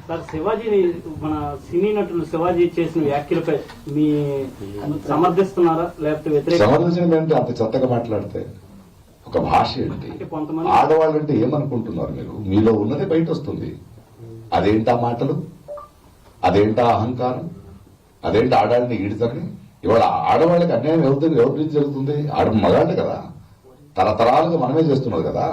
Sir శివాజీని మన సినీ నటులు శివాజీ చేసిన వ్యాఖ్యలపై మీ సమర్థిస్తున్నారా లేకపోతే వ్యతిరేక? సమర్థించడం ఏంటి అంత చెత్తగా మాట్లాడితే? ఒక భాష ఏంటి? కొంతమంది ఆడవాళ్ళంటే ఏమనుకుంటున్నారు మీరు? మీలో ఉన్నది బయట వస్తుంది. అదేంటా మాటలు, అదేంటా అహంకారం, అదేంటి ఆడాళ్ళని ఈడుతని? ఇవాళ ఆడవాళ్ళకి అన్యాయం ఎవరి నుంచి జరుగుతుంది? మగాళ్ళే కదా, తరతరాలుగా మనమే చేస్తున్నది కదా.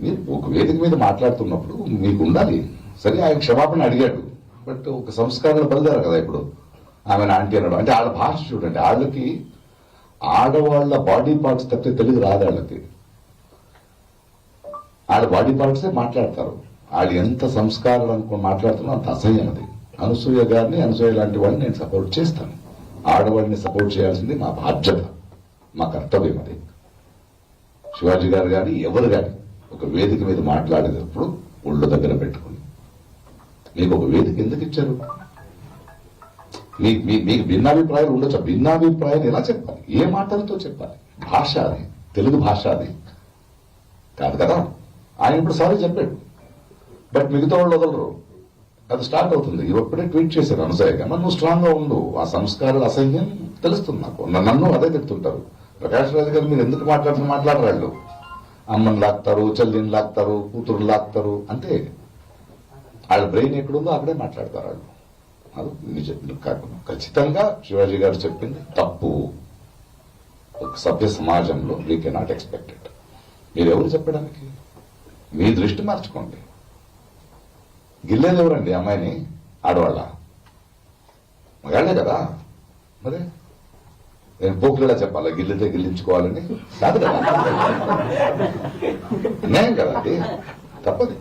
మీరు ఒక వేదిక మీద మాట్లాడుతున్నప్పుడు మీకు ఉండాలి. సరే, ఆయన క్షమాపణ అడిగాడు, బట్ ఒక సంస్కారాలు బయలుదేరారు కదా. ఇప్పుడు ఆమెను ఆంటీ అనడం అంటే వాళ్ళ భాష చూడండి. వాళ్ళకి ఆడవాళ్ల బాడీ పార్ట్స్ తప్పితే తెలుగు రాదు వాళ్ళకి. వాళ్ళ బాడీ పార్ట్సే మాట్లాడతారు. వాళ్ళు ఎంత సంస్కారాలు అనుకుని మాట్లాడుతున్నా అంత అసహ్యం అది. అనసూయ గారిని, అనసూయ లాంటి వాళ్ళని నేను సపోర్ట్ చేస్తాను. ఆడవాళ్ళని సపోర్ట్ చేయాల్సింది మా బాధ్యత, మా కర్తవ్యం అది. శివాజీ గారు కానీ ఎవరు కానీ ఒక వేదిక మీద మాట్లాడేటప్పుడు ఒళ్ళు దగ్గర పెట్టుకుని, మీకు ఒక వేదిక ఎందుకు ఇచ్చారు? మీకు భిన్నాభిప్రాయాలు ఉండొచ్చు. భిన్నాభిప్రాయాలు ఎలా చెప్పాలి? ఏ మాటలతో చెప్పాలి? భాష అది, తెలుగు భాష అది కాదు కదా. ఆయన ఇప్పుడు సారీ చెప్పాడు, బట్ మిగతా వాళ్ళు వదలరు. అది స్టార్ట్ అవుతుంది. ఇప్పుడే ట్వీట్ చేశారు అనసూయగా, నువ్వు స్ట్రాంగ్ గా ఉండు. ఆ సంస్కారాల అసహ్యం తెలుస్తుంది నాకు. నన్ను అదే తిడుతుంటారు. ప్రకాష్ రాజు గారు మీరు ఎందుకు మాట్లాడరాళ్ళు? అమ్మని లాక్తారు, చెల్లిని లాక్తారు, కూతురు లాక్తారు. అంటే వాళ్ళ బ్రెయిన్ ఎక్కడుందో అక్కడే మాట్లాడతారు వాళ్ళు. అది నిజం. ఖచ్చితంగా శివాజీ గారు చెప్పింది తప్పు. ఒక సభ్య సమాజంలో వీ కెనాట్ ఎక్స్పెక్ట్ ఇట్. మీరెవరు చెప్పడానికి? మీ దృష్టి మార్చుకోండి. గిల్లేది ఎవరండి అమ్మాయిని? ఆడవాళ్ళ? మగాళ్లే కదా. మరి నేను పోకులేడా చెప్పాలా గిల్లితే గిల్లించుకోవాలని? కాదు కదా, అన్యాయం కదా, అది తప్పది.